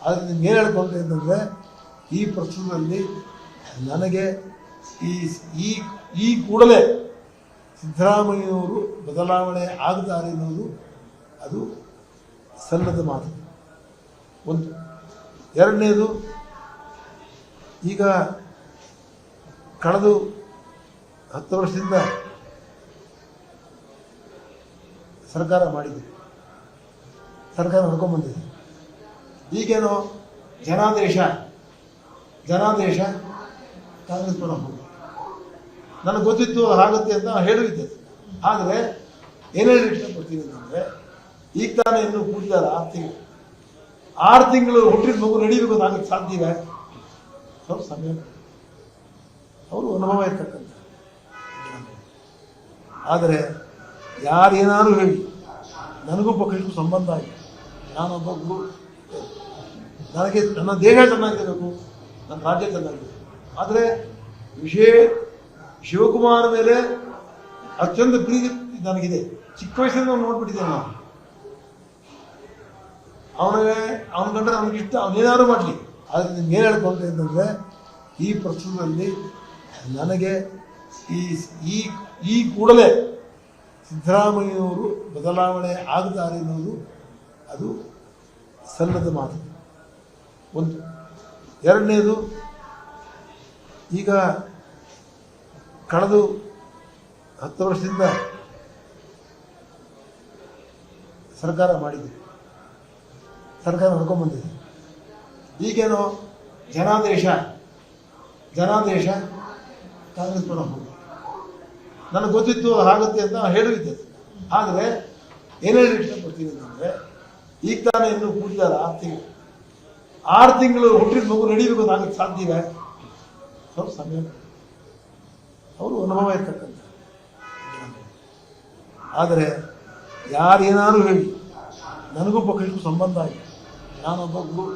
ಆದರೆ ನಿಮ್ಗೆ ಏನು ಹೇಳ್ಕೊಂಡ್ರೆ ಅಂತಂದರೆ ಈ ಪ್ರಸ್ತುತದಲ್ಲಿ ನನಗೆ ಈ ಈ ಈ ಕೂಡಲೇ ಸಿದ್ದರಾಮಯ್ಯನವರು ಬದಲಾವಣೆ ಆಗ್ತಾರೆ ಅನ್ನೋದು ಅದು ಸಲ್ಲದ ಮಾತು. ಒಂದು. ಎರಡನೇದು, ಈಗ ಕಳೆದು 10 ವರ್ಷದಿಂದ ಸರ್ಕಾರ ಮಾಡಿದೆ, ಸರ್ಕಾರ ನಡ್ಕೊಂಡ್ಬಂದಿದೆ. ಈಗೇನೋ ಜನಾದೇಶ ಕಾಂಗ್ರೆಸ್ ಪರ ಹೋಗಿ ನನಗೆ ಗೊತ್ತಿತ್ತು ಆಗುತ್ತೆ ಅಂತ ಹೇಳಿದ್ದೆ. ಆದರೆ ಏನು ಹೇಳಿ ಇಷ್ಟಪಡ್ತೀನಿ ಅಂತಂದರೆ, ಈಗ ತಾನೇ ಇನ್ನೂ ಕೂಡಿದ್ದಾರೆ 6 ತಿಂಗಳು ಹುಟ್ಟಿದ ಮಗು ನಡೀಬೇಕು ಅಂತ ಆಗಕ್ಕೆ ಸಾಧ್ಯವೆ? ಸ್ವಲ್ಪ ಸಮಯ, ಅವರು ಅನುಭವ ಇರ್ತಕ್ಕಂಥ. ಆದರೆ ಯಾರೇನಾದ್ರು ಹೇಳಿ, ನನಗೂ ಪಕ್ಷಕ್ಕೂ ಸಂಬಂಧ ಆಗಿದೆ. ನಾನೊಬ್ಬ ಗುರು, ನನಗೆ ನನ್ನ ದೇಹ ಚೆನ್ನಾಗಿರಬೇಕು, ನನ್ನ ರಾಜ್ಯ ಚೆನ್ನಾಗಿರಬೇಕು. ಆದರೆ ಶಿವಕುಮಾರ್ ಮೇಲೆ ಅತ್ಯಂತ ಪ್ರೀತಿ ನನಗಿದೆ. ಚಿಕ್ಕ ವಯಸ್ಸಿಂದ ನೋಡ್ಬಿಟ್ಟಿದ್ದೇನೆ ನಾನು. ಅವನ ಕಂಡ್ರೆ ನನಗಿಷ್ಟ, ಅವನೇನಾದ್ರು ಮಾಡಲಿ. ಆದರೆ ನಿಮ್ಗೆ ಏನು ಹೇಳ್ಕೊಂಡ್ರೆ ಅಂತಂದರೆ, ಈ ಪ್ರಸ್ತುತದಲ್ಲಿ ನನಗೆ ಈ ಕೂಡಲೇ ಸಿದ್ದರಾಮಯ್ಯನವರು ಬದಲಾವಣೆ ಆಗ್ತಾರೆ ಅನ್ನೋದು ಅದು ಸಲ್ಲದ ಮಾತು. ಒಂದು. ಎರಡನೇದು, ಈಗ ಕಳೆದು 10 ವರ್ಷದಿಂದ ಸರ್ಕಾರ ಮಾಡಿದೆ, ಸರ್ಕಾರ ನಡ್ಕೊಂಡ್ಬಂದಿದೆ. ಈಗೇನೋ ಜನಾದೇಶ ಕಾಂಗ್ರೆಸ್ ಪರ ಹೋಗಿ ನನಗೆ ಗೊತ್ತಿತ್ತು ಆಗುತ್ತೆ ಅಂತ ಹೇಳಿದ್ದೆ. ಆದರೆ ಏನು ಹೇಳಿ ಇಷ್ಟಪಡ್ತೀನಿ ಅಂತಂದರೆ, ಈಗ ತಾನೇ ಇನ್ನೂ ಕೂಡಿದ್ದಾರೆ 6 ತಿಂಗಳು ಹುಟ್ಟಿದ ಮಗು ನಡೀಬೇಕು ಅಂತ ಆಗಕ್ಕೆ ಸಾಧ್ಯವೆ? ಸ್ವಲ್ಪ ಸಮಯ, ಅವರು ಅನುಭವ ಇರ್ತಕ್ಕಂಥ. ಆದರೆ ಯಾರೇನಾದ್ರು ಹೇಳಿ, ನನಗೂ ಪಕ್ಷಕ್ಕೂ ಸಂಬಂಧ ಆಗಿದೆ. ನಾನೊಬ್ಬ ಗುರು,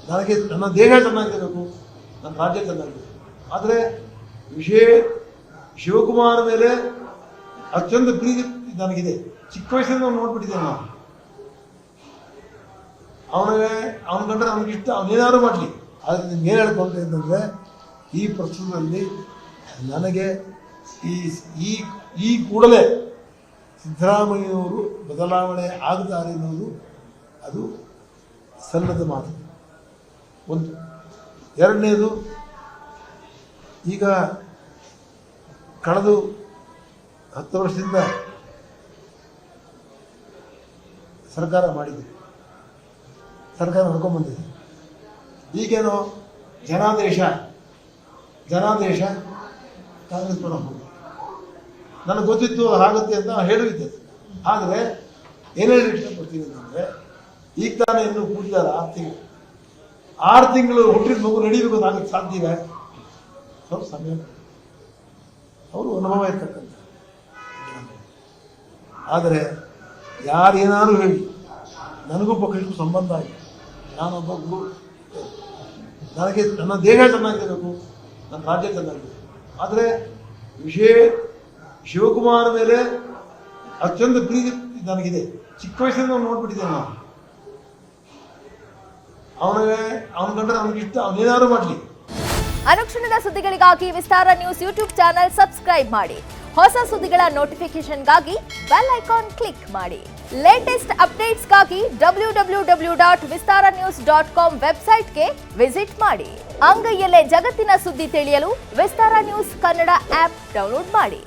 ನನಗೆ ನನ್ನ ದೇಹ ಚೆನ್ನಾಗಿರಬೇಕು, ನನ್ನ ರಾಜ್ಯ ಚೆನ್ನಾಗಿರಬೇಕು. ಆದರೆ ಶಿವಕುಮಾರ್ ಮೇಲೆ ಅತ್ಯಂತ ಪ್ರೀತಿ ನನಗಿದೆ. ಚಿಕ್ಕ ವಯಸ್ಸಿಂದ ನೋಡ್ಬಿಟ್ಟಿದ್ದೇನೆ ನಾನು. ಅವನ ಕಂಡ್ರೆ ನನಗಿಷ್ಟ, ಅವನೇನಾದ್ರು ಮಾಡಲಿ. ಆದರೆ ನಿಮ್ಗೆ ಏನು ಹೇಳ್ಕೊಂಡ್ರೆ ಅಂತಂದರೆ, ಈ ಪ್ರಸ್ತುತದಲ್ಲಿ ನನಗೆ ಈ ಕೂಡಲೇ ಸಿದ್ದರಾಮಯ್ಯನವರು ಬದಲಾವಣೆ ಆಗ್ತಾರೆ ಅನ್ನೋದು ಅದು ಸಲ್ಲದ ಮಾತು. ಒಂದು. ಎರಡನೇದು, ಈಗ ಕಳೆದು 10 ವರ್ಷದಿಂದ ಸರ್ಕಾರ ಮಾಡಿದೆ, ಸರ್ಕಾರ ನಡ್ಕೊಂಡ್ಬಂದಿದೆ. ಈಗೇನೋ ಜನಾದೇಶ ಕಾಂಗ್ರೆಸ್ ಪರ ಹೋಗಿ ನನಗೆ ಗೊತ್ತಿತ್ತು ಆಗುತ್ತೆ ಅಂತ ಹೇಳಿದ್ದೆ. ಆದರೆ ಏನು ಹೇಳಿ ಇಷ್ಟಪಡ್ತೀನಿ ಅಂತಂದರೆ, ಈಗ ತಾನೇ ಇನ್ನೂ ಕೂಡಿದ್ದಾರೆ 6 ತಿಂಗಳು ಹುಟ್ಟಿದ ಮಗು ನಡೀಬೇಕು ಅಂತ ಆಗಕ್ಕೆ ಸಾಧ್ಯವೆ? ಸ್ವಲ್ಪ ಸಮಯ, ಅವರು ಅನುಭವ ಇರ್ತಕ್ಕಂಥ. ಆದರೆ ಯಾರೇನಾದ್ರು ಹೇಳಿ, ನನಗೂ ಪಕ್ಷಕ್ಕೂ ಸಂಬಂಧ ಆಗಿದೆ. ನಾನೊಬ್ಬ ಗುರು, ನನಗೆ ನನ್ನ ದೇಹ ಚೆನ್ನಾಗಿರಬೇಕು, ನನ್ನ ರಾಜ್ಯ ಚೆನ್ನಾಗಿರಬೇಕು. ಆದರೆ ಶಿವಕುಮಾರ್ ಮೇಲೆ ಅತ್ಯಂತ ಪ್ರೀತಿ ನನಗಿದೆ. ಚಿಕ್ಕ ವಯಸ್ಸಿಂದ ನೋಡ್ಬಿಟ್ಟಿದ್ದೇನೆ ನಾನು. ಅವನ ಕಂಡ್ರೆ ನನಗಿಷ್ಟ, ಅವನೇನಾದ್ರು ಮಾಡಲಿ. ಅನುಕ್ಷಣದ ಸುದ್ದಿಗಳಿಗಾಗಿ ವಿಸ್ತಾರ ನ್ಯೂಸ್ ಯೂಟ್ಯೂಬ್ ಚಾನೆಲ್ ಸಬ್ಸ್ಕ್ರೈಬ್ ಮಾಡಿ. ಹೊಸ ಸುದ್ದಿಗಳ ನೋಟಿಫಿಕೇಶನ್ಗಾಗಿ ಬೆಲ್ ಐಕಾನ್ ಕ್ಲಿಕ್ ಮಾಡಿ. ಲೇಟೆಸ್ಟ್ ಅಪ್ಡೇಟ್ಸ್ಗಾಗಿ www.vistaranews.com ವೆಬ್ಸೈಟ್ಗೆ ವಿಸಿಟ್ ಮಾಡಿ. ಅಂಗೈಯಲ್ಲೇ ಜಗತ್ತಿನ ಸುದ್ದಿ ತಿಳಿಯಲು ವಿಸ್ತಾರ ನ್ಯೂಸ್ ಕನ್ನಡ ಆಪ್ ಡೌನ್ಲೋಡ್ ಮಾಡಿ.